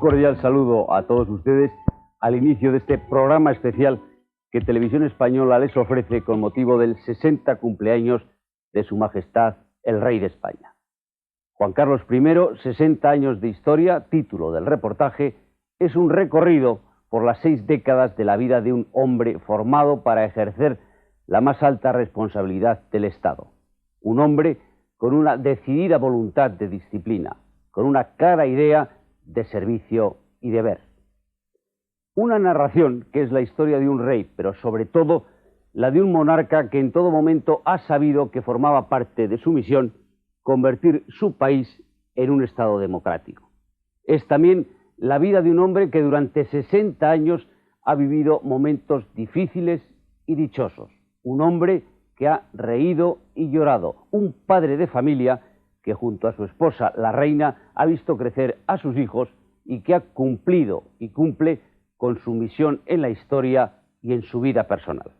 cordial saludo a todos ustedes al inicio de este programa especial que Televisión Española les ofrece con motivo del 60 cumpleaños de Su Majestad el Rey de España. Juan Carlos I, 60 años de historia, título del reportaje, es un recorrido por las 6 décadas de la vida de un hombre formado para ejercer la más alta responsabilidad del Estado. Un hombre con una decidida voluntad de disciplina, con una clara idea de servicio y deber. Una narración que es la historia de un rey, pero sobre todo la de un monarca que en todo momento ha sabido que formaba parte de su misión convertir su país en un Estado democrático. Es también la vida de un hombre que durante 60 años ha vivido momentos difíciles y dichosos. Un hombre que ha reído y llorado. Un padre de familia que junto a su esposa, la reina, ha visto crecer a sus hijos y que ha cumplido y cumple con su misión en la historia y en su vida personal.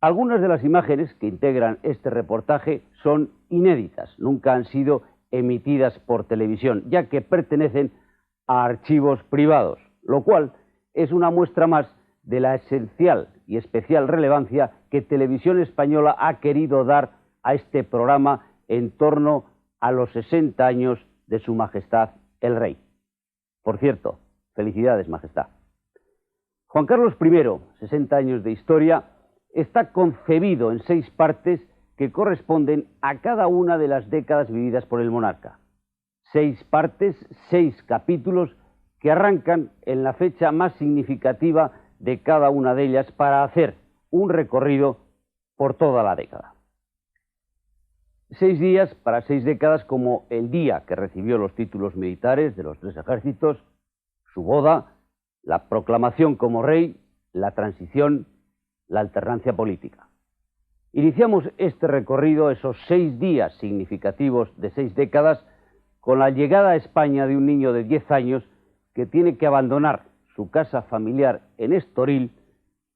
Algunas de las imágenes que integran este reportaje son inéditas, nunca han sido emitidas por televisión, ya que pertenecen a archivos privados, lo cual es una muestra más de la esencial y especial relevancia que Televisión Española ha querido dar a este programa en torno a los 60 años de Su Majestad el Rey. Por cierto, felicidades, Majestad. Juan Carlos I, 60 años de historia, está concebido en 6 partes que corresponden a cada una de las décadas vividas por el monarca. 6 partes, 6 capítulos que arrancan en la fecha más significativa de cada una de ellas para hacer un recorrido por toda la década. 6 días para 6 décadas, como el día que recibió los títulos militares de los 3 ejércitos, su boda, la proclamación como rey, la transición, la alternancia política. Iniciamos este recorrido, esos 6 días significativos de 6 décadas, con la llegada a España de un niño de 10 años que tiene que abandonar su casa familiar en Estoril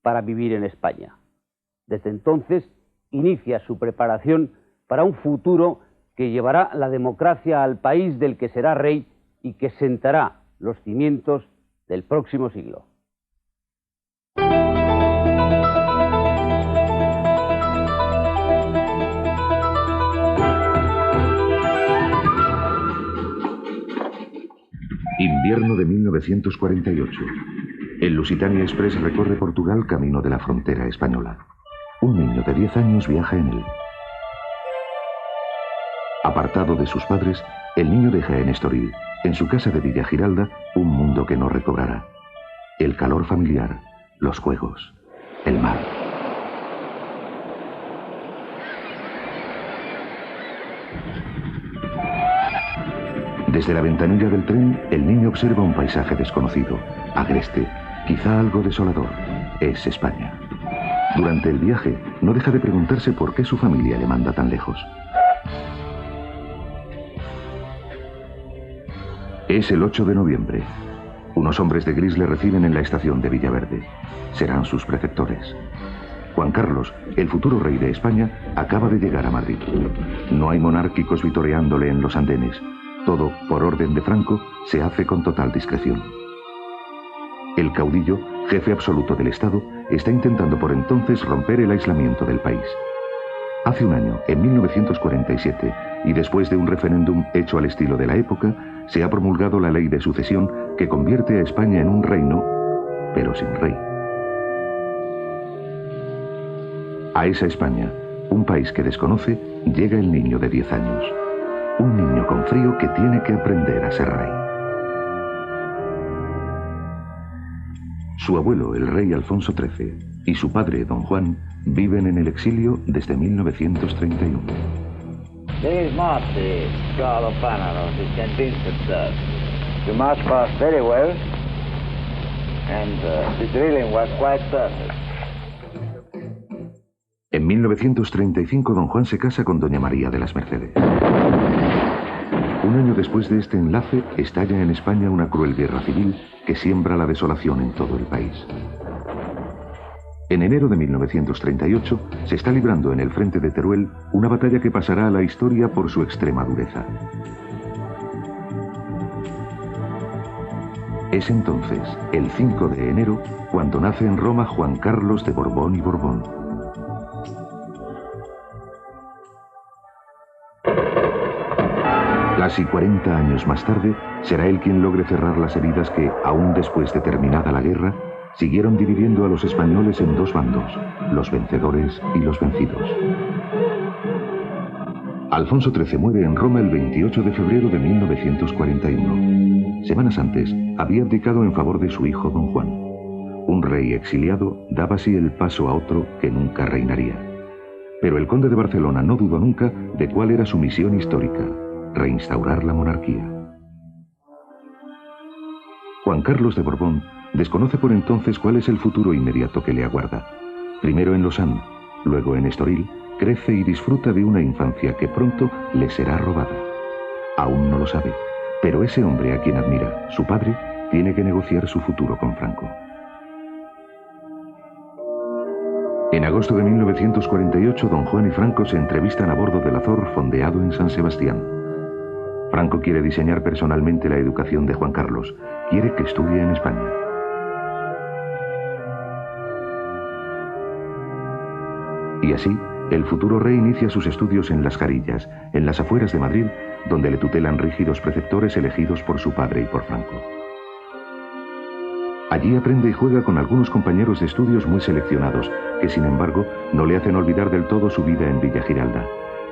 para vivir en España. Desde entonces inicia su preparación para un futuro que llevará la democracia al país del que será rey y que sentará los cimientos del próximo siglo. Invierno de 1948. El Lusitania Express recorre Portugal camino de la frontera española. Un niño de 10 años viaja en él. Apartado de sus padres, el niño deja en Estoril, en su casa de Villa Giralda, un mundo que no recobrará. El calor familiar, los juegos, el mar. Desde la ventanilla del tren, el niño observa un paisaje desconocido, agreste, quizá algo desolador. Es España. Durante el viaje, no deja de preguntarse por qué su familia le manda tan lejos. Es el 8 de noviembre. Unos hombres de gris le reciben en la estación de Villaverde. Serán sus preceptores. Juan Carlos, el futuro rey de España, acaba de llegar a Madrid. No hay monárquicos vitoreándole en los andenes. Todo, por orden de Franco, se hace con total discreción. El caudillo, jefe absoluto del Estado, está intentando por entonces romper el aislamiento del país. Hace un año, en 1947, y después de un referéndum hecho al estilo de la época, se ha promulgado la ley de sucesión que convierte a España en un reino, pero sin rey. A esa España, un país que desconoce, llega el niño de 10 años. Un niño con frío que tiene que aprender a ser rey. Su abuelo, el rey Alfonso XIII, y su padre, don Juan, viven en el exilio desde 1931. This march the Carlo Panaro is convinced that the march passed very well and the drilling was quite perfect. En 1935 don Juan se casa con doña María de las Mercedes. Un año después de este enlace, estalla en España una cruel guerra civil que siembra la desolación en todo el país. En enero de 1938 se está librando en el frente de Teruel una batalla que pasará a la historia por su extrema dureza. Es entonces, el 5 de enero, cuando nace en Roma Juan Carlos de Borbón y Borbón. Casi 40 años más tarde, será él quien logre cerrar las heridas que, aún después de terminada la guerra, siguieron dividiendo a los españoles en dos bandos, los vencedores y los vencidos. Alfonso XIII muere en Roma el 28 de febrero de 1941. Semanas antes, había abdicado en favor de su hijo don Juan. Un rey exiliado daba así el paso a otro que nunca reinaría. Pero el conde de Barcelona no dudó nunca de cuál era su misión histórica: reinstaurar la monarquía. Juan Carlos de Borbón desconoce por entonces cuál es el futuro inmediato que le aguarda. Primero en Lausanne, luego en Estoril, crece y disfruta de una infancia que pronto le será robada. Aún no lo sabe, pero ese hombre a quien admira, su padre, tiene que negociar su futuro con Franco. En agosto de 1948, don Juan y Franco se entrevistan a bordo del Azor fondeado en San Sebastián. Franco quiere diseñar personalmente la educación de Juan Carlos, quiere que estudie en España. Y así, el futuro rey inicia sus estudios en Las Carillas, en las afueras de Madrid, donde le tutelan rígidos preceptores elegidos por su padre y por Franco. Allí aprende y juega con algunos compañeros de estudios muy seleccionados, que sin embargo no le hacen olvidar del todo su vida en Villa Giralda.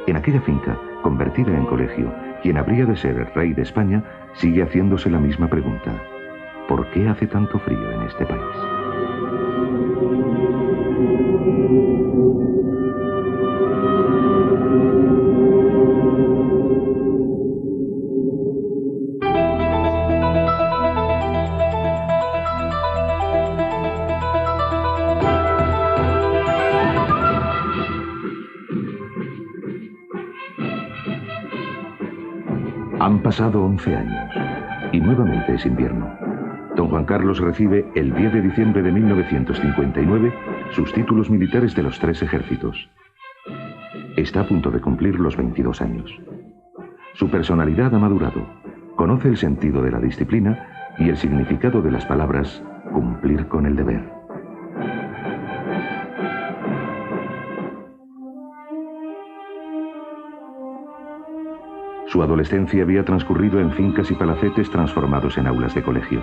En aquella finca, convertida en colegio, quien habría de ser el rey de España sigue haciéndose la misma pregunta: ¿por qué hace tanto frío en este país? Han pasado 11 años y nuevamente es invierno. Don Juan Carlos recibe el 10 de diciembre de 1959 sus títulos militares de los 3 ejércitos. Está a punto de cumplir los 22 años. Su personalidad ha madurado, conoce el sentido de la disciplina y el significado de las palabras cumplir con el deber. Su adolescencia había transcurrido en fincas y palacetes transformados en aulas de colegio.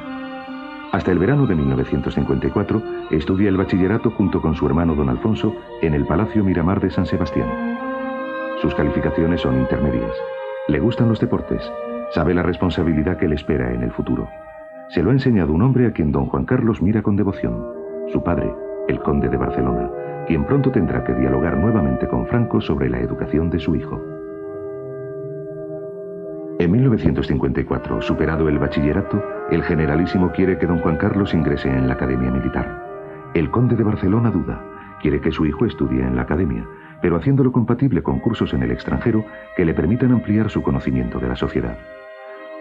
Hasta el verano de 1954 estudia el bachillerato junto con su hermano don Alfonso en el Palacio Miramar de San Sebastián. Sus calificaciones son intermedias. Le gustan los deportes, sabe la responsabilidad que le espera en el futuro. Se lo ha enseñado un hombre a quien don Juan Carlos mira con devoción, su padre, el conde de Barcelona, quien pronto tendrá que dialogar nuevamente con Franco sobre la educación de su hijo. En 1954, superado el bachillerato, el generalísimo quiere que don Juan Carlos ingrese en la Academia Militar. El conde de Barcelona duda, quiere que su hijo estudie en la Academia, pero haciéndolo compatible con cursos en el extranjero que le permitan ampliar su conocimiento de la sociedad.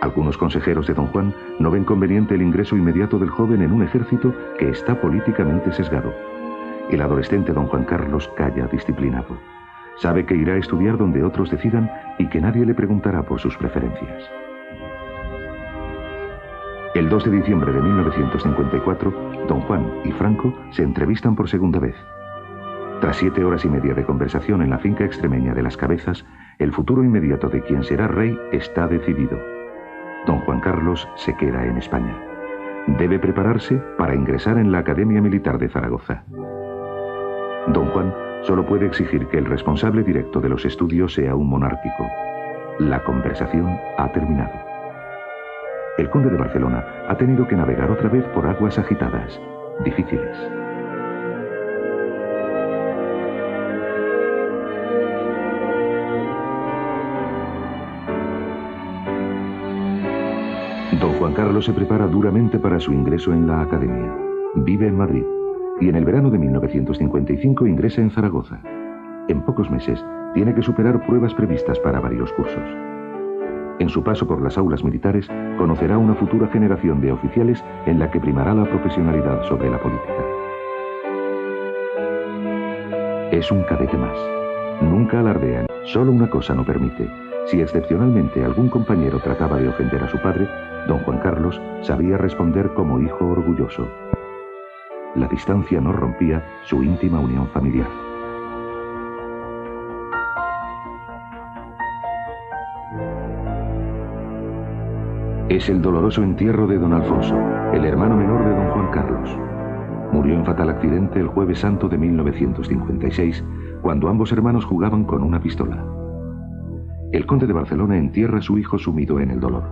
Algunos consejeros de don Juan no ven conveniente el ingreso inmediato del joven en un ejército que está políticamente sesgado. El adolescente don Juan Carlos calla disciplinado. Sabe que irá a estudiar donde otros decidan y que nadie le preguntará por sus preferencias. El 2 de diciembre de 1954, don Juan y Franco se entrevistan por segunda vez. Tras 7 horas y media de conversación en la finca extremeña de Las Cabezas, el futuro inmediato de quien será rey está decidido. Don Juan Carlos se queda en España. Debe prepararse para ingresar en la Academia Militar de Zaragoza. Don Juan solo puede exigir que el responsable directo de los estudios sea un monárquico. La conversación ha terminado. El conde de Barcelona ha tenido que navegar otra vez por aguas agitadas, difíciles. Don Juan Carlos se prepara duramente para su ingreso en la Academia. Vive en Madrid y en el verano de 1955 ingresa en Zaragoza. En pocos meses tiene que superar pruebas previstas para varios cursos. En su paso por las aulas militares conocerá una futura generación de oficiales en la que primará la profesionalidad sobre la política. Es un cadete más. Nunca alardean. Solo una cosa no permite. Si excepcionalmente algún compañero trataba de ofender a su padre, Don Juan Carlos sabía responder como hijo orgulloso. La distancia no rompía su íntima unión familiar. Es el doloroso entierro de don Alfonso, el hermano menor de don Juan Carlos. Murió en fatal accidente el Jueves Santo de 1956, cuando ambos hermanos jugaban con una pistola. El conde de Barcelona entierra a su hijo sumido en el dolor.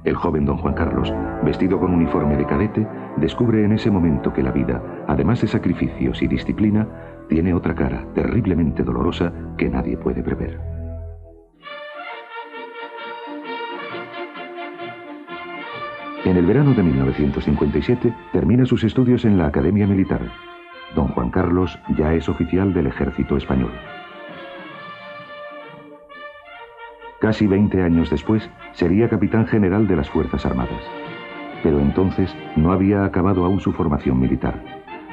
El joven don Juan Carlos, vestido con uniforme de cadete, descubre en ese momento que la vida, además de sacrificios y disciplina, tiene otra cara terriblemente dolorosa que nadie puede prever. En el verano de 1957 termina sus estudios en la Academia Militar. Don Juan Carlos ya es oficial del Ejército Español. Casi 20 años después sería capitán general de las Fuerzas Armadas. Pero entonces no había acabado aún su formación militar.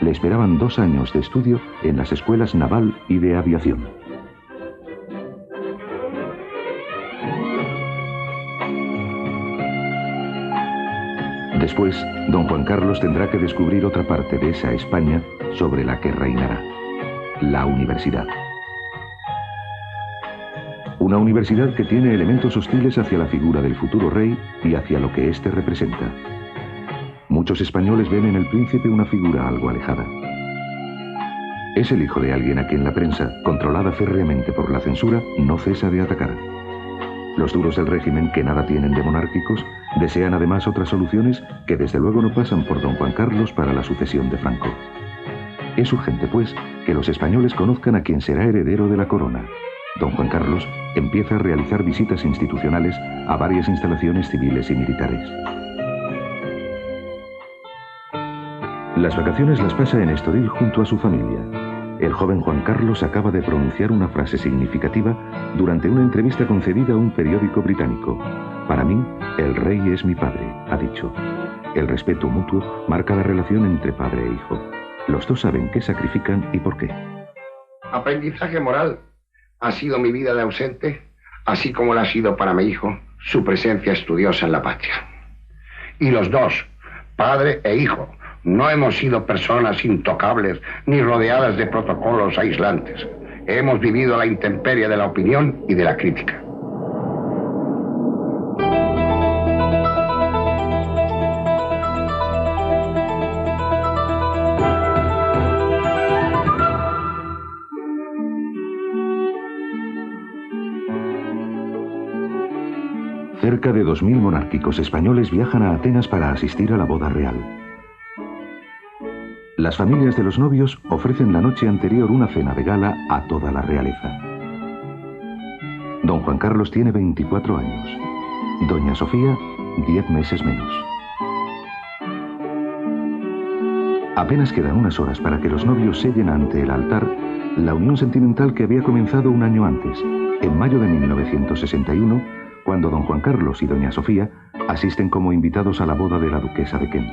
Le esperaban 2 años de estudio en las escuelas naval y de aviación. Después, don Juan Carlos tendrá que descubrir otra parte de esa España sobre la que reinará: la universidad. Una universidad que tiene elementos hostiles hacia la figura del futuro rey y hacia lo que éste representa. Muchos españoles ven en el príncipe una figura algo alejada. Es el hijo de alguien a quien la prensa, controlada férreamente por la censura, no cesa de atacar. Los duros del régimen, que nada tienen de monárquicos, desean además otras soluciones que desde luego no pasan por don Juan Carlos para la sucesión de Franco. Es urgente, pues, que los españoles conozcan a quien será heredero de la corona. Don Juan Carlos empieza a realizar visitas institucionales a varias instalaciones civiles y militares. Las vacaciones las pasa en Estoril junto a su familia. El joven Juan Carlos acaba de pronunciar una frase significativa durante una entrevista concedida a un periódico británico. Para mí, el rey es mi padre, ha dicho. El respeto mutuo marca la relación entre padre e hijo. Los dos saben qué sacrifican y por qué. Aprendizaje moral ha sido mi vida de ausente, así como lo ha sido para mi hijo su presencia estudiosa en la patria. Y los dos, padre e hijo, no hemos sido personas intocables ni rodeadas de protocolos aislantes. Hemos vivido la intemperie de la opinión y de la crítica. Cerca de 2000 monárquicos españoles viajan a Atenas para asistir a la boda real. Las familias de los novios ofrecen la noche anterior una cena de gala a toda la realeza. Don Juan Carlos tiene 24 años. Doña Sofía, 10 meses menos. Apenas quedan unas horas para que los novios sellen ante el altar la unión sentimental que había comenzado un año antes, en mayo de 1961, cuando don Juan Carlos y doña Sofía asisten como invitados a la boda de la duquesa de Kent.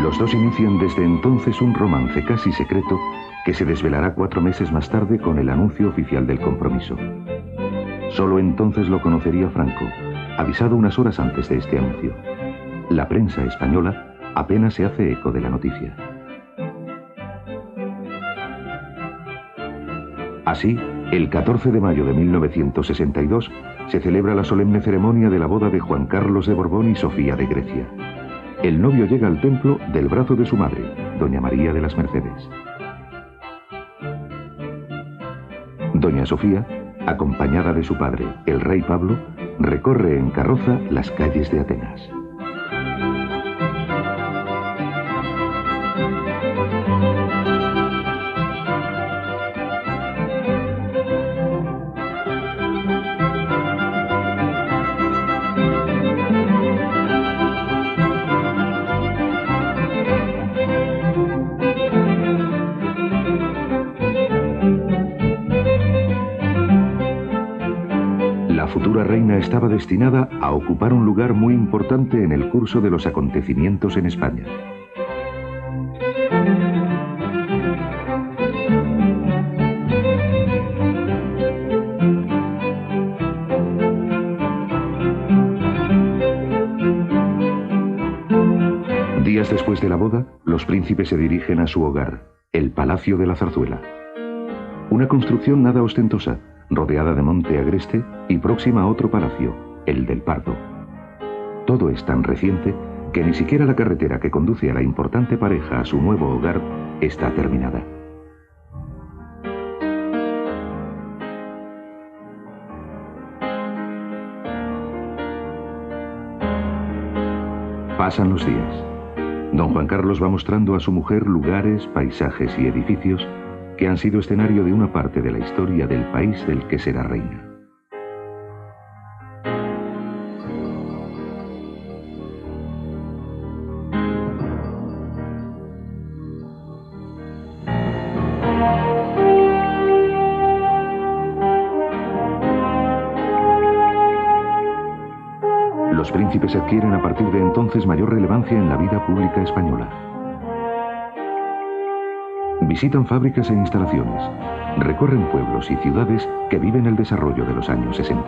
Los dos inician desde entonces un romance casi secreto que se desvelará 4 meses más tarde con el anuncio oficial del compromiso. Solo entonces lo conocería Franco, avisado unas horas antes de este anuncio. La prensa española apenas se hace eco de la noticia. Así, el 14 de mayo de 1962 se celebra la solemne ceremonia de la boda de Juan Carlos de Borbón y Sofía de Grecia. El novio llega al templo del brazo de su madre, doña María de las Mercedes. Doña Sofía, acompañada de su padre, el rey Pablo, recorre en carroza las calles de Atenas. La futura reina estaba destinada a ocupar un lugar muy importante en el curso de los acontecimientos en España. Días después de la boda, los príncipes se dirigen a su hogar, el Palacio de la Zarzuela. Una construcción nada ostentosa, rodeada de monte agreste y próxima a otro palacio, el del Pardo. Todo es tan reciente que ni siquiera la carretera que conduce a la importante pareja a su nuevo hogar está terminada. Pasan los días. Don Juan Carlos va mostrando a su mujer lugares, paisajes y edificios que han sido escenario de una parte de la historia del país del que será reina. Los príncipes adquieren a partir de entonces mayor relevancia en la vida pública española. Visitan fábricas e instalaciones, recorren pueblos y ciudades que viven el desarrollo de los años 60.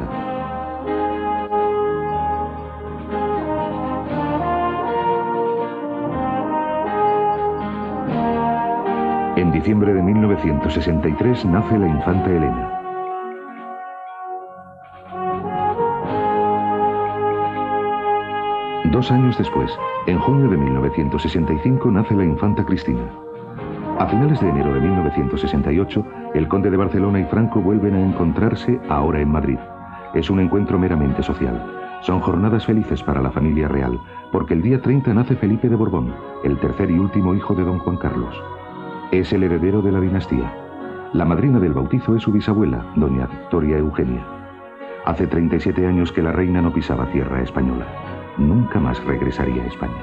En diciembre de 1963 nace la infanta Elena. Dos años después, en junio de 1965, nace la infanta Cristina. A finales de enero de 1968, el conde de Barcelona y Franco vuelven a encontrarse, ahora en Madrid. Es un encuentro meramente social. Son jornadas felices para la familia real, porque el día 30 nace Felipe de Borbón, el tercer y último hijo de don Juan Carlos. Es el heredero de la dinastía. La madrina del bautizo es su bisabuela, doña Victoria Eugenia. Hace 37 años que la reina no pisaba tierra española. Nunca más regresaría a España.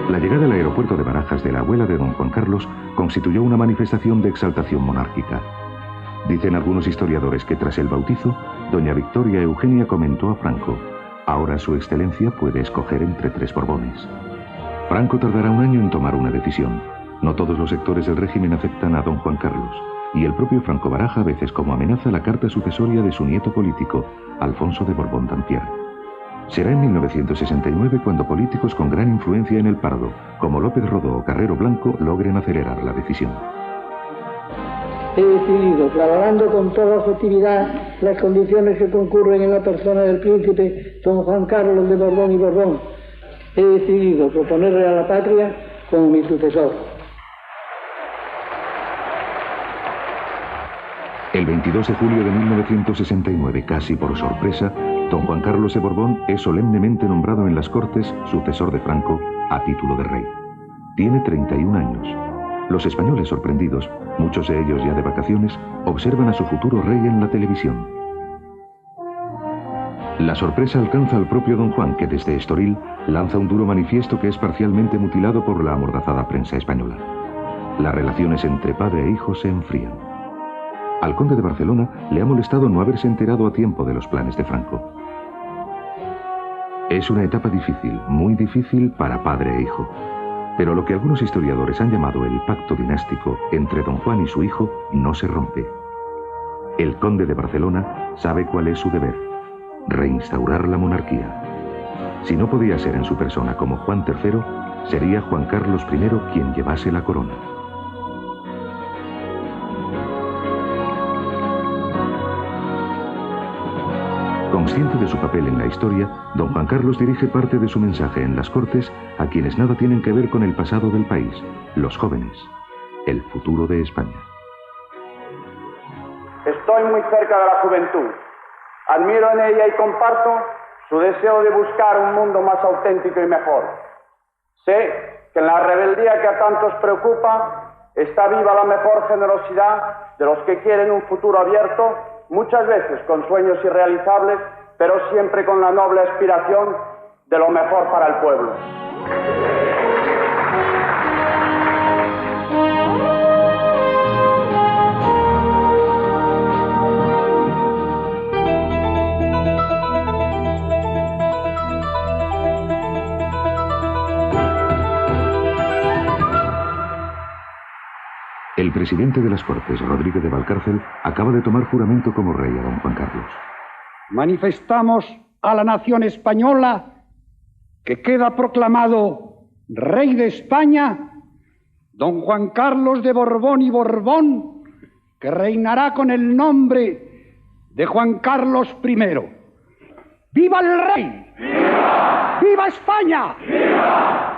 La llegada al aeropuerto de Barajas de la abuela de don Juan Carlos constituyó una manifestación de exaltación monárquica. Dicen algunos historiadores que tras el bautizo, doña Victoria Eugenia comentó a Franco: ahora su excelencia puede escoger entre 3 Borbones. Franco tardará un año en tomar una decisión. No todos los sectores del régimen aceptan a don Juan Carlos, y el propio Franco baraja a veces como amenaza la carta sucesoria de su nieto político, Alfonso de Borbón-Dampierre. Será en 1969 cuando políticos con gran influencia en el Pardo, como López Rodó o Carrero Blanco, logren acelerar la decisión. He decidido, valorando con toda objetividad las condiciones que concurren en la persona del príncipe don Juan Carlos de Borbón y Borbón, he decidido proponerle a la patria como mi sucesor. El 22 de julio de 1969, casi por sorpresa, don Juan Carlos de Borbón es solemnemente nombrado en las Cortes sucesor de Franco a título de rey. Tiene 31 años. Los españoles sorprendidos, muchos de ellos ya de vacaciones, observan a su futuro rey en la televisión. La sorpresa alcanza al propio don Juan, que desde Estoril lanza un duro manifiesto que es parcialmente mutilado por la amordazada prensa española. Las relaciones entre padre e hijo se enfrían. Al conde de Barcelona le ha molestado no haberse enterado a tiempo de los planes de Franco. Es una etapa difícil, muy difícil para padre e hijo. Pero lo que algunos historiadores han llamado el pacto dinástico entre don Juan y su hijo no se rompe. El conde de Barcelona sabe cuál es su deber: reinstaurar la monarquía. Si no podía ser en su persona como Juan III, sería Juan Carlos I quien llevase la corona. Consciente de su papel en la historia, don Juan Carlos dirige parte de su mensaje en las Cortes a quienes nada tienen que ver con el pasado del país, los jóvenes, el futuro de España. Estoy muy cerca de la juventud. Admiro en ella y comparto su deseo de buscar un mundo más auténtico y mejor. Sé que en la rebeldía que a tantos preocupa está viva la mejor generosidad de los que quieren un futuro abierto, muchas veces con sueños irrealizables, pero siempre con la noble aspiración de lo mejor para el pueblo. El presidente de las Cortes, Rodríguez de Valcárcel, acaba de tomar juramento como rey a don Juan Carlos. Manifestamos a la nación española que queda proclamado rey de España, don Juan Carlos de Borbón y Borbón, que reinará con el nombre de Juan Carlos I. ¡Viva el rey! ¡Viva! ¡Viva España! ¡Viva!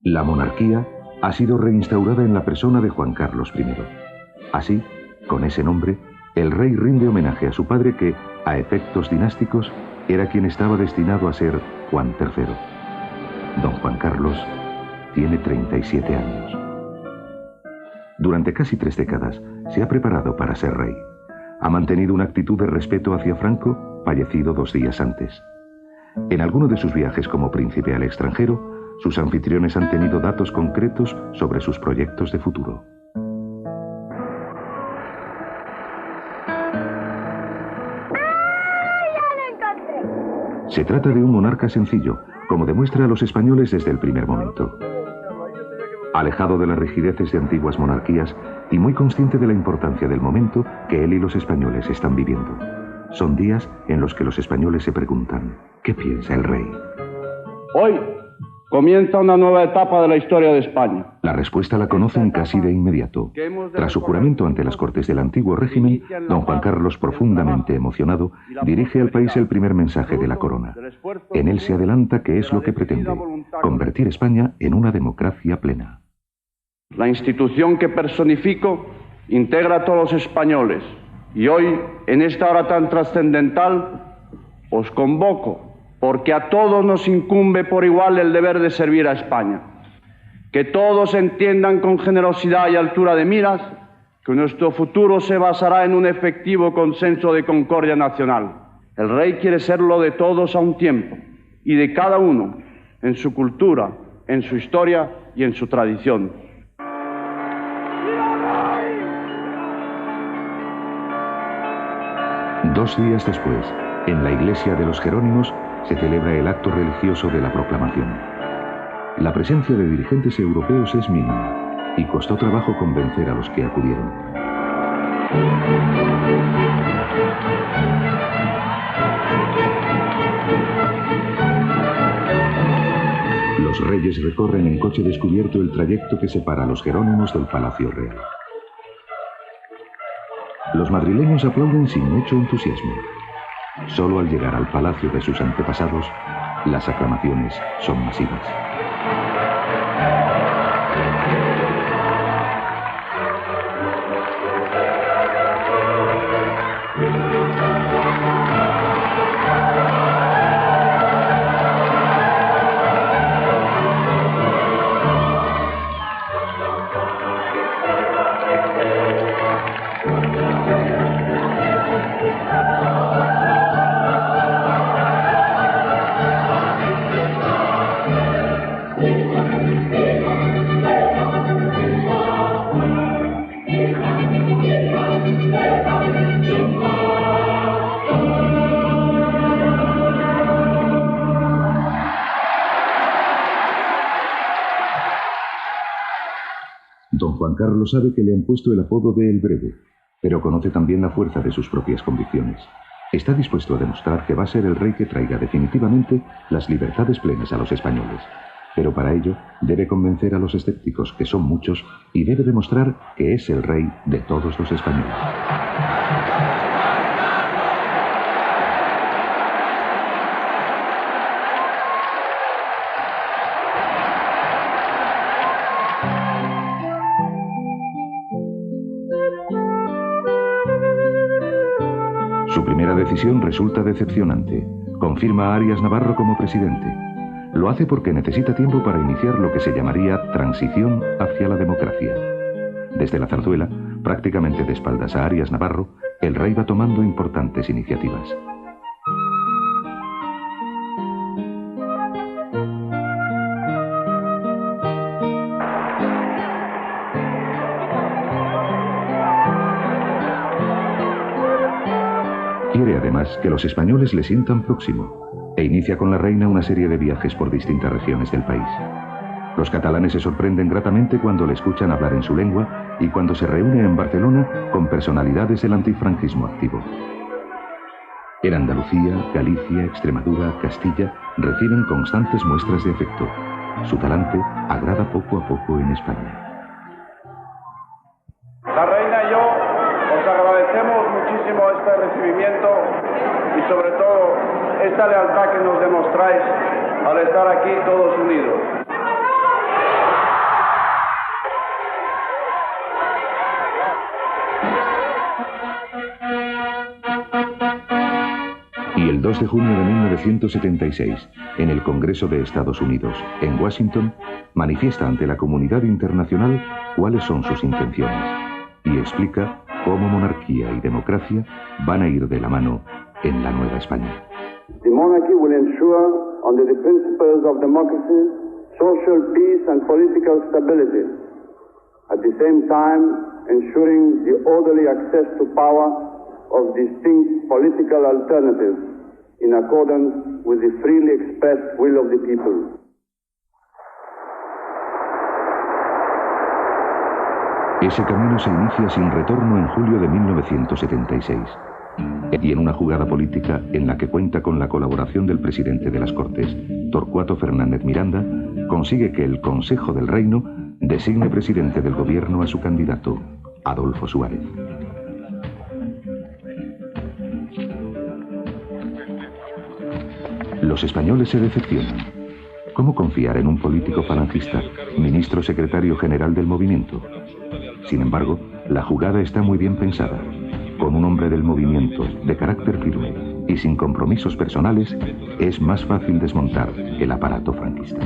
La monarquía ha sido reinstaurada en la persona de Juan Carlos I. Así, con ese nombre, el rey rinde homenaje a su padre que, a efectos dinásticos, era quien estaba destinado a ser Juan III. Don Juan Carlos tiene 37 años. Durante casi 3 décadas se ha preparado para ser rey. Ha mantenido una actitud de respeto hacia Franco, fallecido 2 días antes. En alguno de sus viajes como príncipe al extranjero, sus anfitriones han tenido datos concretos sobre sus proyectos de futuro. Se trata de un monarca sencillo, como demuestra a los españoles desde el primer momento. Alejado de las rigideces de antiguas monarquías y muy consciente de la importancia del momento que él y los españoles están viviendo. Son días en los que los españoles se preguntan, ¿qué piensa el rey? Hoy comienza una nueva etapa de la historia de España. La respuesta la conocen casi de inmediato. Tras su juramento ante las Cortes del antiguo régimen, don Juan Carlos, profundamente emocionado, dirige al país el primer mensaje de la corona. En él se adelanta que es lo que pretende, convertir España en una democracia plena. La institución que personifico integra a todos los españoles y hoy, en esta hora tan trascendental, os convoco porque a todos nos incumbe por igual el deber de servir a España. Que todos entiendan con generosidad y altura de miras que nuestro futuro se basará en un efectivo consenso de concordia nacional. El rey quiere serlo de todos a un tiempo y de cada uno en su cultura, en su historia y en su tradición. 2 días después, en la iglesia de los Jerónimos, se celebra el acto religioso de la proclamación. La presencia de dirigentes europeos es mínima y costó trabajo convencer a los que acudieron. Los reyes recorren en coche descubierto el trayecto que separa a los Jerónimos del Palacio Real. Los madrileños aplauden sin mucho entusiasmo. Solo al llegar al palacio de sus antepasados, las aclamaciones son masivas. Don Juan Carlos sabe que le han puesto el apodo de El Breve, pero conoce también la fuerza de sus propias convicciones. Está dispuesto a demostrar que va a ser el rey que traiga definitivamente las libertades plenas a los españoles. Pero para ello debe convencer a los escépticos, que son muchos, y debe demostrar que es el rey de todos los españoles. Su primera decisión resulta decepcionante. Confirma a Arias Navarro como presidente. Lo hace porque necesita tiempo para iniciar lo que se llamaría transición hacia la democracia. Desde la zarzuela, prácticamente de espaldas a Arias Navarro, el rey va tomando importantes iniciativas. Quiere además que los españoles le sientan próximo e inicia con la reina una serie de viajes por distintas regiones del país. Los catalanes se sorprenden gratamente cuando le escuchan hablar en su lengua y cuando se reúne en Barcelona con personalidades del antifranquismo activo. En Andalucía, Galicia, Extremadura, Castilla reciben constantes muestras de afecto. Su talante agrada poco a poco en España. La reina y yo os agradecemos muchísimo este recibimiento y sobre todo esta lealtad que nos demostráis al estar aquí todos unidos. Y el 2 de junio de 1976, en el Congreso de Estados Unidos, en Washington, manifiesta ante la comunidad internacional cuáles son sus intenciones y explica cómo monarquía y democracia van a ir de la mano en la nueva España. The monarchy will ensure, under the principles of democracy, social peace and political stability, at the same time ensuring the orderly access to power of distinct political alternatives in accordance with the freely expressed will of the people. Ese camino se inicia sin retorno en julio de 1976 y en una jugada política en la que cuenta con la colaboración del presidente de las Cortes, Torcuato Fernández Miranda, consigue que el Consejo del Reino designe presidente del gobierno a su candidato, Adolfo Suárez. Los españoles se decepcionan. ¿Cómo confiar en un político falangista, ministro secretario general del movimiento? Sin embargo, la jugada está muy bien pensada. Con un hombre del movimiento, de carácter firme y sin compromisos personales, es más fácil desmontar el aparato franquista.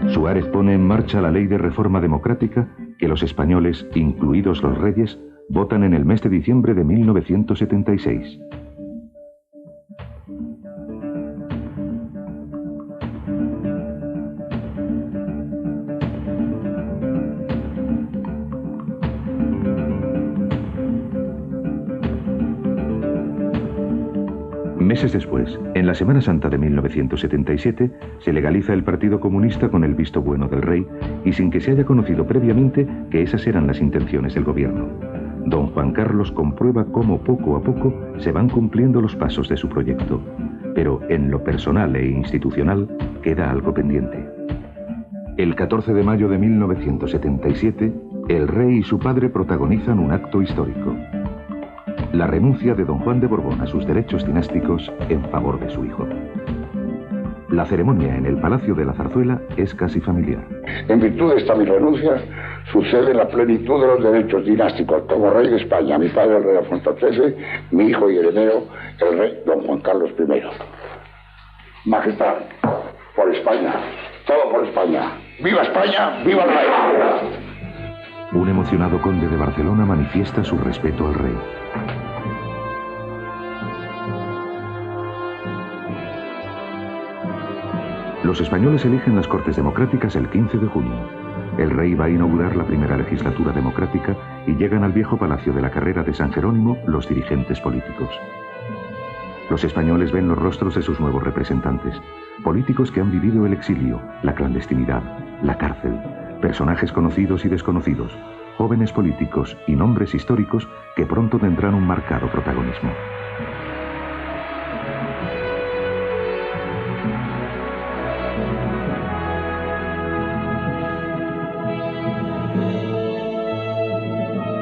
Suárez pone en marcha la ley de reforma democrática que los españoles, incluidos los reyes, votan en el mes de diciembre de 1976. Meses después, en la Semana Santa de 1977, se legaliza el Partido Comunista con el visto bueno del rey y sin que se haya conocido previamente que esas eran las intenciones del gobierno. Don Juan Carlos comprueba cómo poco a poco se van cumpliendo los pasos de su proyecto, pero en lo personal e institucional queda algo pendiente. El 14 de mayo de 1977, el rey y su padre protagonizan un acto histórico: la renuncia de don Juan de Borbón a sus derechos dinásticos en favor de su hijo. La ceremonia en el Palacio de la Zarzuela es casi familiar. En virtud de esta mi renuncia, sucede la plenitud de los derechos dinásticos como rey de España, mi padre el rey Alfonso XIII, mi hijo y heredero el rey don Juan Carlos I. Majestad, por España, todo por España. ¡Viva España! ¡Viva el rey! Un emocionado conde de Barcelona manifiesta su respeto al rey. Los españoles eligen las Cortes Democráticas el 15 de junio. El rey va a inaugurar la primera legislatura democrática y llegan al viejo Palacio de la Carrera de San Jerónimo los dirigentes políticos. Los españoles ven los rostros de sus nuevos representantes, políticos que han vivido el exilio, la clandestinidad, la cárcel, personajes conocidos y desconocidos, jóvenes políticos y nombres históricos que pronto tendrán un marcado protagonismo.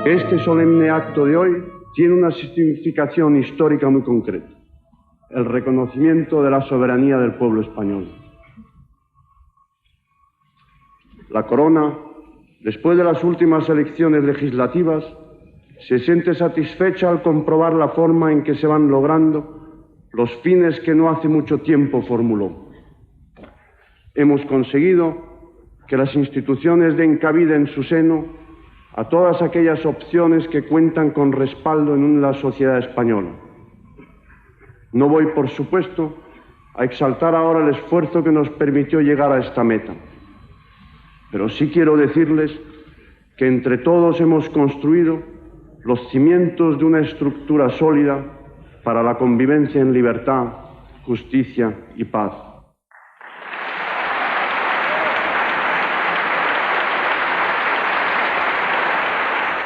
Este solemne acto de hoy tiene una significación histórica muy concreta: el reconocimiento de la soberanía del pueblo español. La corona, después de las últimas elecciones legislativas, se siente satisfecha al comprobar la forma en que se van logrando los fines que no hace mucho tiempo formuló. Hemos conseguido que las instituciones den cabida en su seno a todas aquellas opciones que cuentan con respaldo en la sociedad española. No voy, por supuesto, a exaltar ahora el esfuerzo que nos permitió llegar a esta meta. pero sí quiero decirles que entre todos hemos construido los cimientos de una estructura sólida para la convivencia en libertad, justicia y paz.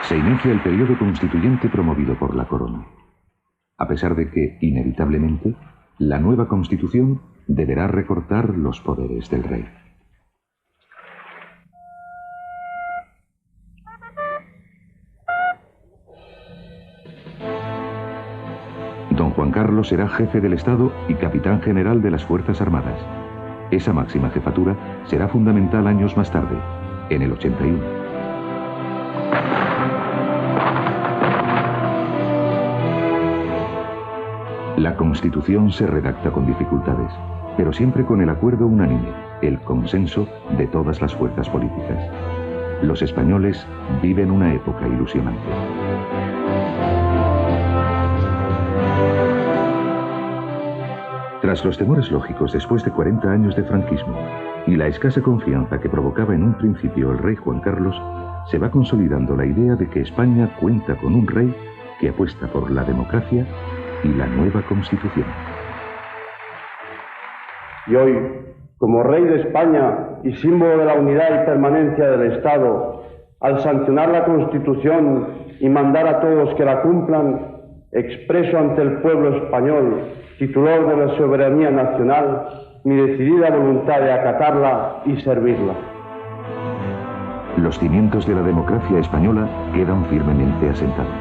Se inicia el periodo constituyente promovido por la corona, a pesar de que, inevitablemente, la nueva Constitución deberá recortar los poderes del rey. Don Juan Carlos será jefe del Estado y capitán general de las Fuerzas Armadas. Esa máxima jefatura será fundamental años más tarde, en el 81. La Constitución se redacta con dificultades, pero siempre con el acuerdo unánime, el consenso de todas las fuerzas políticas. Los españoles viven una época ilusionante. Tras los temores lógicos después de 40 años de franquismo y la escasa confianza que provocaba en un principio el rey Juan Carlos, se va consolidando la idea de que España cuenta con un rey que apuesta por la democracia y la nueva Constitución. Y hoy, como rey de España y símbolo de la unidad y permanencia del Estado, al sancionar la Constitución y mandar a todos que la cumplan, expreso ante el pueblo español, titular de la soberanía nacional, mi decidida voluntad de acatarla y servirla. Los cimientos de la democracia española quedan firmemente asentados.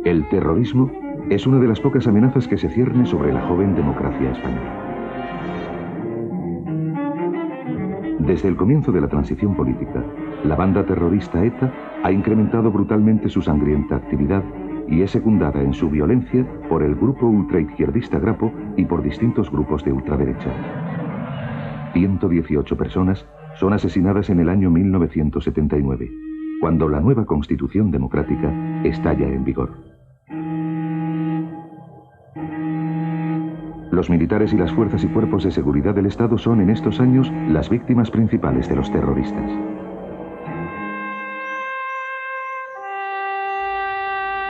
El terrorismo es una de las pocas amenazas que se cierne sobre la joven democracia española. Desde el comienzo de la transición política, la banda terrorista ETA ha incrementado brutalmente su sangrienta actividad y es secundada en su violencia por el grupo ultraizquierdista Grapo y por distintos grupos de ultraderecha. 118 personas son asesinadas en el año 1979, cuando la nueva Constitución democrática estalla en vigor. Los militares y las fuerzas y cuerpos de seguridad del Estado son en estos años las víctimas principales de los terroristas.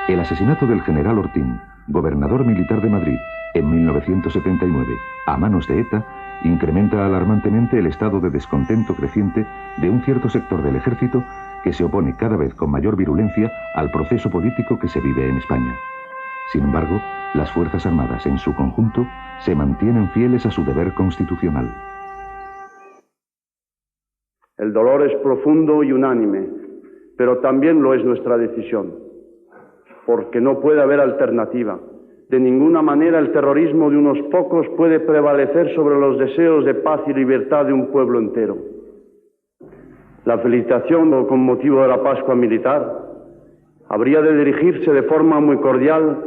El asesinato del general Ortín, gobernador militar de Madrid, en 1979, a manos de ETA, incrementa alarmantemente el estado de descontento creciente de un cierto sector del ejército que se opone cada vez con mayor virulencia al proceso político que se vive en España. Sin embargo, las Fuerzas Armadas en su conjunto se mantienen fieles a su deber constitucional. El dolor es profundo y unánime, pero también lo es nuestra decisión, porque no puede haber alternativa. De ninguna manera el terrorismo de unos pocos puede prevalecer sobre los deseos de paz y libertad de un pueblo entero. La felicitación con motivo de la Pascua Militar habría de dirigirse de forma muy cordial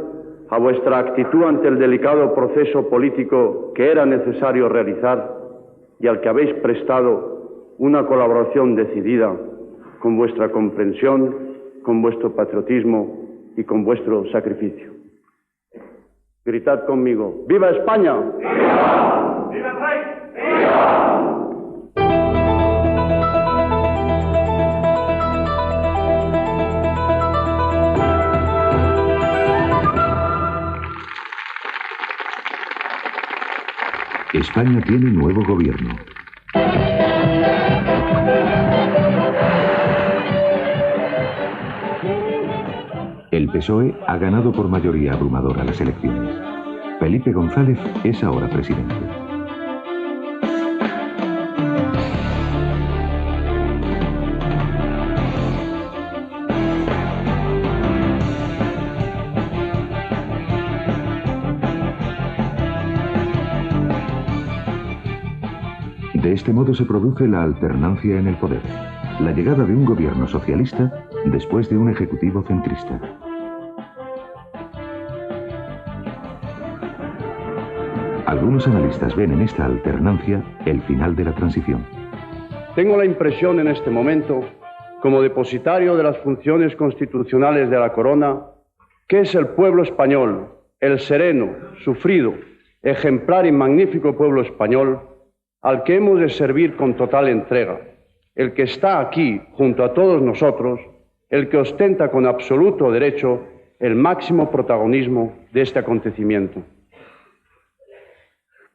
a vuestra actitud ante el delicado proceso político que era necesario realizar y al que habéis prestado una colaboración decidida con vuestra comprensión, con vuestro patriotismo y con vuestro sacrificio. Gritad conmigo: ¡Viva España! ¡Viva! ¡Viva el rey! ¡Viva! España tiene nuevo gobierno. El PSOE ha ganado por mayoría abrumadora las elecciones. Felipe González es ahora presidente. De este modo se produce la alternancia en el poder, la llegada de un gobierno socialista después de un ejecutivo centrista. Algunos analistas ven en esta alternancia el final de la transición. Tengo la impresión en este momento, como depositario de las funciones constitucionales de la corona, que es el pueblo español, el sereno, sufrido, ejemplar y magnífico pueblo español, al que hemos de servir con total entrega, el que está aquí junto a todos nosotros, el que ostenta con absoluto derecho el máximo protagonismo de este acontecimiento.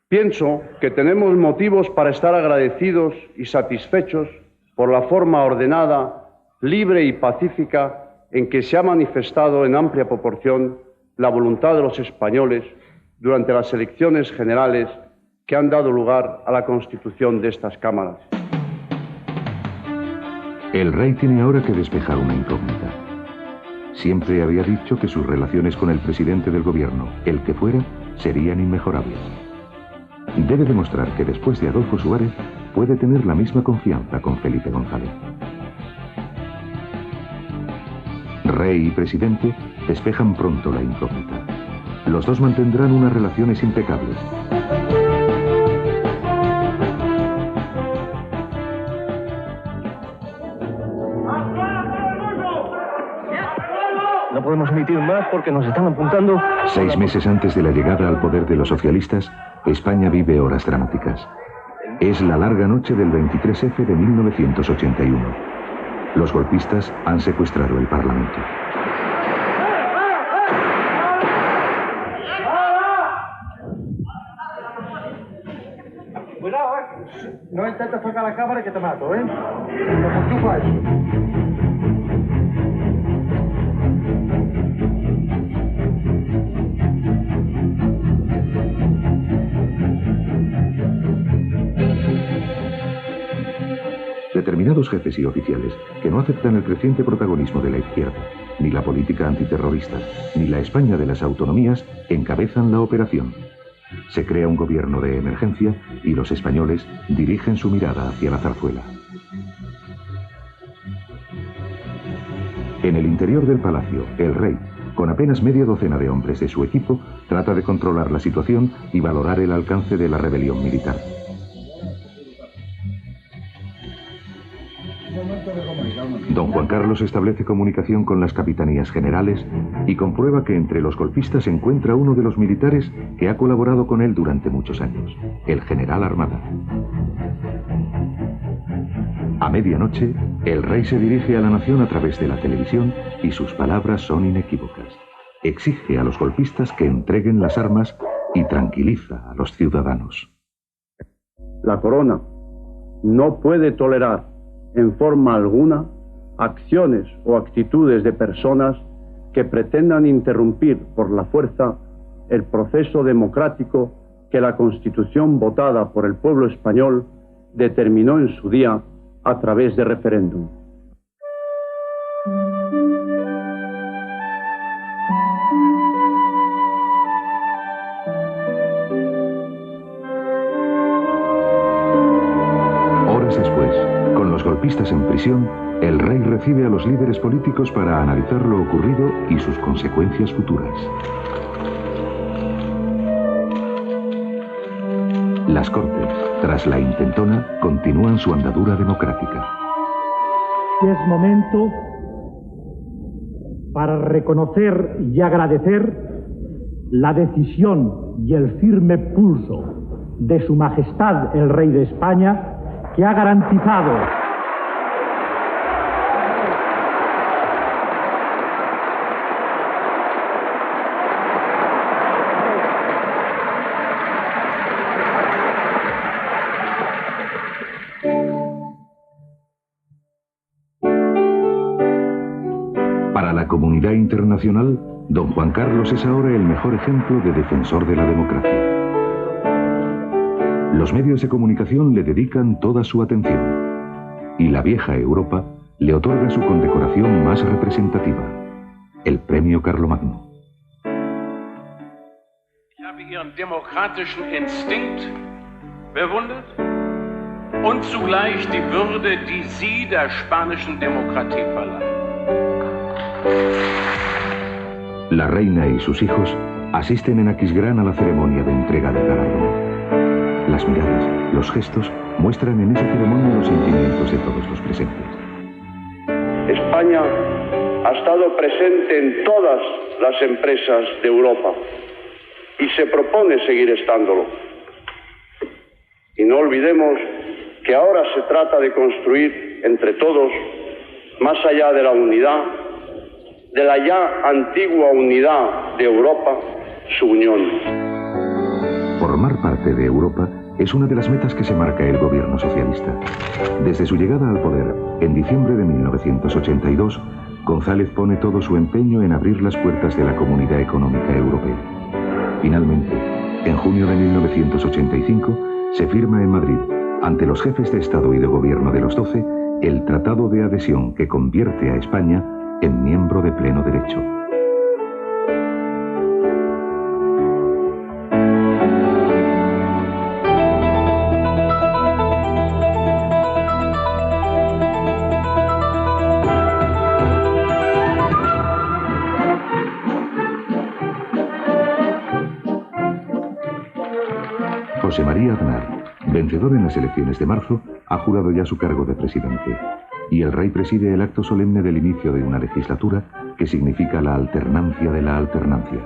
Pienso que tenemos motivos para estar agradecidos y satisfechos por la forma ordenada, libre y pacífica en que se ha manifestado en amplia proporción la voluntad de los españoles durante las elecciones generales que han dado lugar a la constitución de estas cámaras. El rey tiene ahora que despejar una incógnita. Siempre había dicho que sus relaciones con el presidente del gobierno, el que fuera, serían inmejorables. Debe demostrar que después de Adolfo Suárez puede tener la misma confianza con Felipe González. Rey y presidente despejan pronto la incógnita. Los dos mantendrán unas relaciones impecables. No podemos emitir más porque nos están apuntando. 6 meses antes de la llegada al poder de los socialistas, España vive horas dramáticas. Es la larga noche del 23F de 1981. Los golpistas han secuestrado el Parlamento. Cuidado, no intentes tocar la cámara que te mato, Como tú vas. Determinados jefes y oficiales que no aceptan el creciente protagonismo de la izquierda, ni la política antiterrorista, ni la España de las autonomías, encabezan la operación. Se crea un gobierno de emergencia y los españoles dirigen su mirada hacia la zarzuela. En el interior del palacio, el rey, con apenas media docena de hombres de su equipo, trata de controlar la situación y valorar el alcance de la rebelión militar. Don Juan Carlos establece comunicación con las capitanías generales y comprueba que entre los golpistas se encuentra uno de los militares que ha colaborado con él durante muchos años, el general Armada. A medianoche, el rey se dirige a la nación a través de la televisión y sus palabras son inequívocas. Exige a los golpistas que entreguen las armas y tranquiliza a los ciudadanos. La corona no puede tolerar en forma alguna acciones o actitudes de personas que pretendan interrumpir por la fuerza el proceso democrático que la Constitución votada por el pueblo español determinó en su día a través de referéndum. Horas después, con los golpistas en prisión, el rey recibe a los líderes políticos para analizar lo ocurrido y sus consecuencias futuras. Las Cortes, tras la intentona, continúan su andadura democrática. Es momento para reconocer y agradecer la decisión y el firme pulso de Su Majestad el Rey de España, que ha garantizado Para la comunidad internacional, don Juan Carlos es ahora el mejor ejemplo de defensor de la democracia. Los medios de comunicación le dedican toda su atención y la vieja Europa le otorga su condecoración más representativa, el Premio Carlomagno. Ich habe Ihren demokratischen Instinkt bewundert und zugleich die Würde, die Sie der spanischen Demokratie verleihen. La reina y sus hijos asisten en Aquisgrán a la ceremonia de entrega del galardón. Las miradas, los gestos, muestran en esa ceremonia los sentimientos de todos los presentes. España ha estado presente en todas las empresas de Europa. y se propone seguir estándolo. Y no olvidemos que ahora se trata de construir entre todos, más allá de la unidad, de la ya antigua unidad de Europa, su unión. Formar parte de Europa es una de las metas que se marca el gobierno socialista. Desde su llegada al poder, en diciembre de 1982, González pone todo su empeño en abrir las puertas de la Comunidad Económica Europea. Finalmente, en junio de 1985, se firma en Madrid, ante los jefes de Estado y de Gobierno de los 12, el Tratado de Adhesión que convierte a España en miembro de pleno derecho. José María Aznar, vencedor en las elecciones de marzo, ha jurado ya su cargo de presidente. Y el rey preside el acto solemne del inicio de una legislatura que significa la alternancia de la alternancia.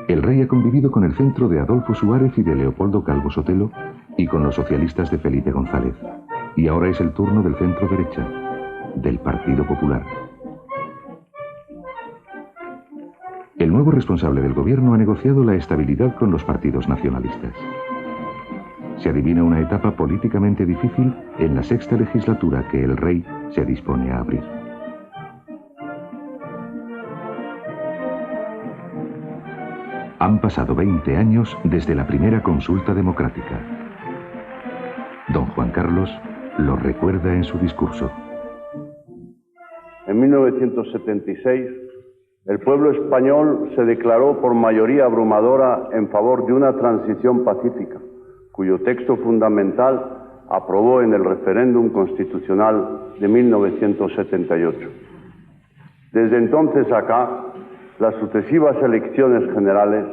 El rey ha convivido con el centro de Adolfo Suárez y de Leopoldo Calvo Sotelo y con los socialistas de Felipe González. Y ahora es el turno del centro derecha, del Partido Popular. El nuevo responsable del gobierno ha negociado la estabilidad con los partidos nacionalistas. Se adivina una etapa políticamente difícil en la sexta legislatura que el rey se dispone a abrir. Han pasado 20 años desde la primera consulta democrática. Don Juan Carlos lo recuerda en su discurso. En 1976, el pueblo español se declaró por mayoría abrumadora en favor de una transición pacífica, cuyo texto fundamental aprobó en el referéndum constitucional de 1978. Desde entonces acá, las sucesivas elecciones generales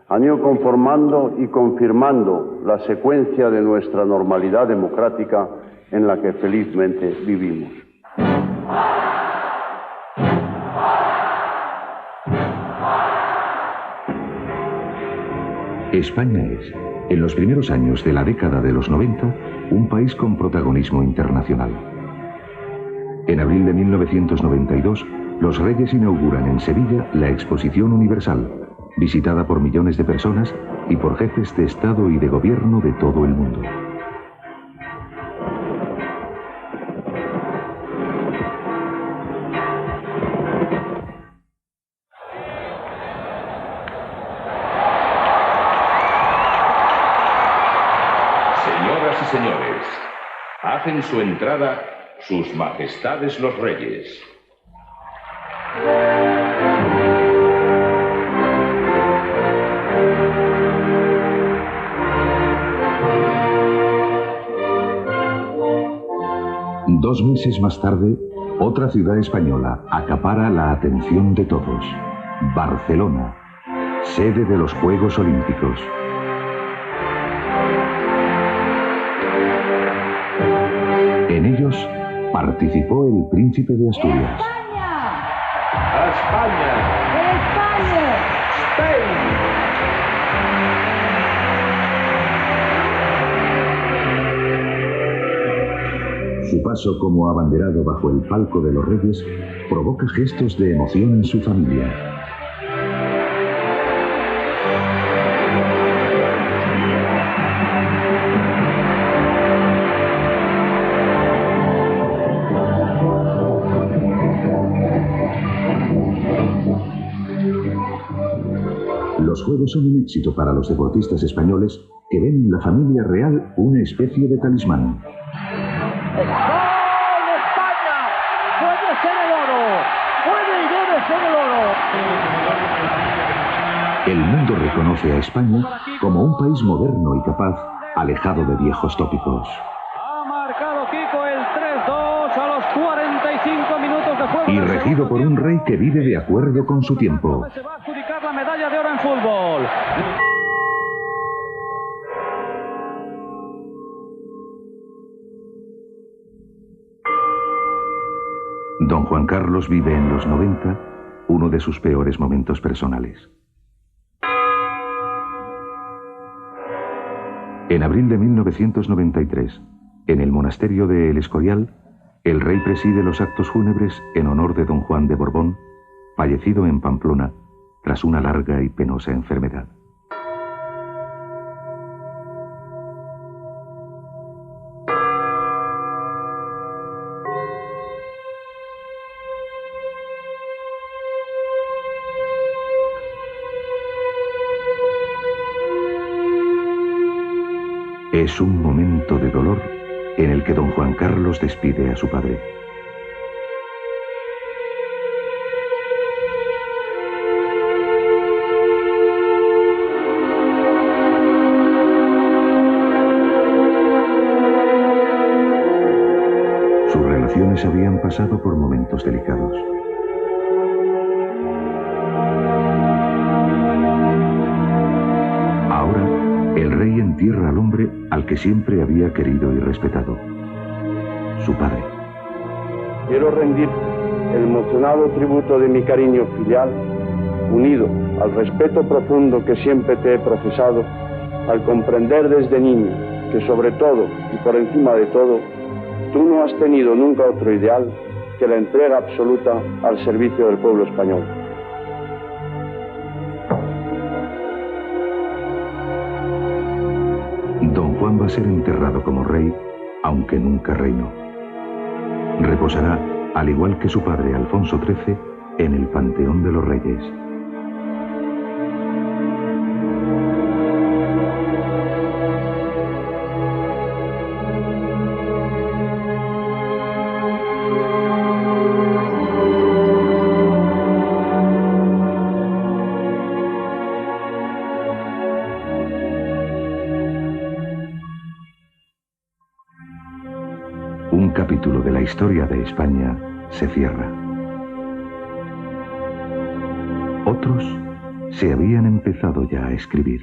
han ido conformando y confirmando la secuencia de nuestra normalidad democrática en la que felizmente vivimos. España es, en los primeros años de la década de los 90, un país con protagonismo internacional. En abril de 1992, los reyes inauguran en Sevilla la Exposición Universal, visitada por millones de personas y por jefes de Estado y de Gobierno de todo el mundo. Señoras y señores, hacen su entrada sus majestades los reyes. Dos meses más tarde, otra ciudad española acapara la atención de todos. Barcelona, sede de los Juegos Olímpicos. En ellos participó el príncipe de Asturias. ¡A España! ¡España! ¡Spain! Su paso como abanderado bajo el palco de los reyes provoca gestos de emoción en su familia. Los Juegos son un éxito para los deportistas españoles que ven en la familia real una especie de talismán. ¡Gol de España! ¡Puede ser el oro! ¡Puede y debe ser el oro! El mundo reconoce a España como un país moderno y capaz, alejado de viejos tópicos. Ha marcado Kiko el 3-2 a los 45 minutos de juego. Y regido por un rey que vive de acuerdo con su tiempo. Se va a adjudicar la medalla de oro en fútbol. Don Juan Carlos vive en los 90 uno de sus peores momentos personales. En abril de 1993, en el monasterio de El Escorial, el rey preside los actos fúnebres en honor de don Juan de Borbón, fallecido en Pamplona tras una larga y penosa enfermedad. Es un momento de dolor en el que don Juan Carlos despide a su padre. Sus relaciones habían pasado por momentos delicados. El rey entierra al hombre al que siempre había querido y respetado, su padre. Quiero rendir el emocionado tributo de mi cariño filial, unido al respeto profundo que siempre te he profesado, al comprender desde niño que sobre todo y por encima de todo, tú no has tenido nunca otro ideal que la entrega absoluta al servicio del pueblo español. Don Juan va a ser enterrado como rey, aunque nunca reinó. Reposará, al igual que su padre Alfonso XIII, en el Panteón de los Reyes. Un capítulo de la historia de España se cierra. Otros se habían empezado ya a escribir.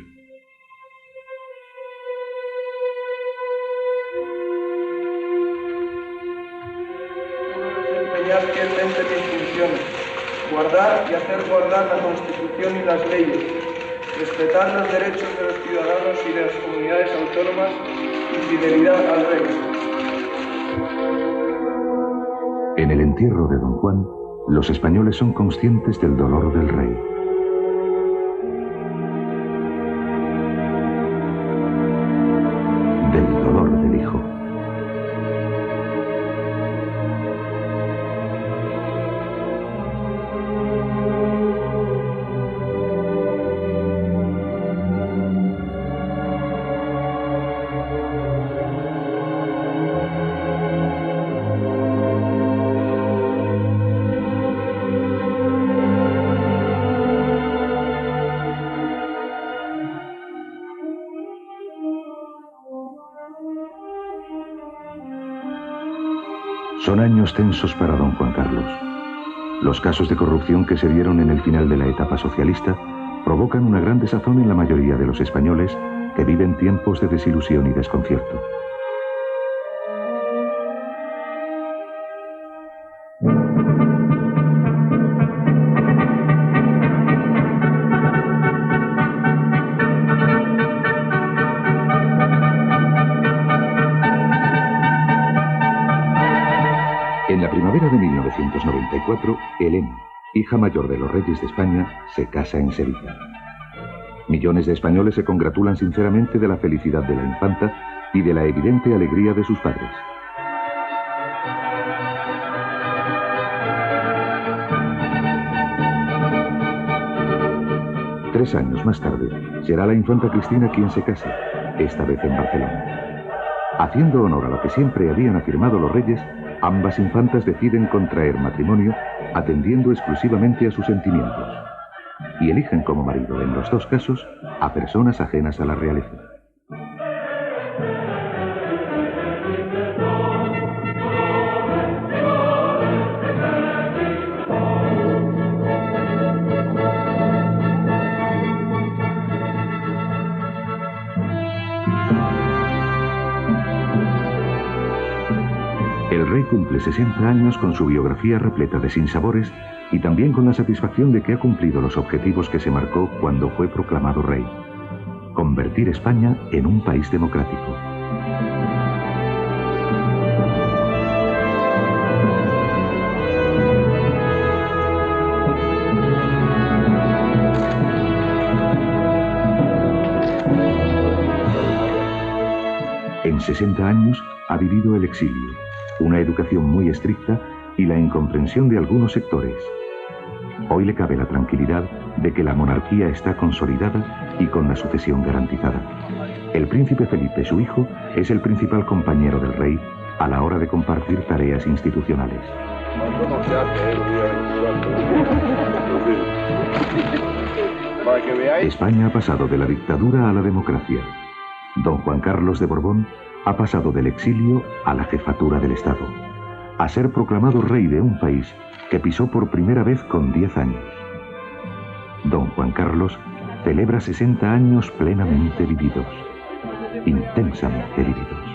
Desempeñar fielmente mis funciones, guardar y hacer guardar la Constitución y las leyes, respetar los derechos de los ciudadanos y de las comunidades autónomas y fidelidad al rey. En el entierro de don Juan, los españoles son conscientes del dolor del rey. Del dolor del hijo. Son años tensos para don Juan Carlos. Los casos de corrupción que se dieron en el final de la etapa socialista provocan una gran desazón en la mayoría de los españoles que viven tiempos de desilusión y desconcierto. En la primavera de 1994, Elena, hija mayor de los reyes de España, se casa en Sevilla. Millones de españoles se congratulan sinceramente de la felicidad de la infanta y de la evidente alegría de sus padres. Tres años más tarde, será la infanta Cristina quien se case, esta vez en Barcelona. Haciendo honor a lo que siempre habían afirmado los reyes, ambas infantas deciden contraer matrimonio atendiendo exclusivamente a sus sentimientos y eligen como marido en los dos casos a personas ajenas a la realeza. El rey cumple 60 años con su biografía repleta de sinsabores y también con la satisfacción de que ha cumplido los objetivos que se marcó cuando fue proclamado rey. convertir España en un país democrático. En 60 años ha vivido el exilio, una educación muy estricta y la incomprensión de algunos sectores. Hoy le cabe la tranquilidad de que la monarquía está consolidada y con la sucesión garantizada. El príncipe Felipe, su hijo, es el principal compañero del rey a la hora de compartir tareas institucionales. España ha pasado de la dictadura a la democracia. Don Juan Carlos de Borbón ha pasado del exilio a la jefatura del Estado, a ser proclamado rey de un país que pisó por primera vez con 10 años. Don Juan Carlos celebra 60 años plenamente vividos, intensamente vividos.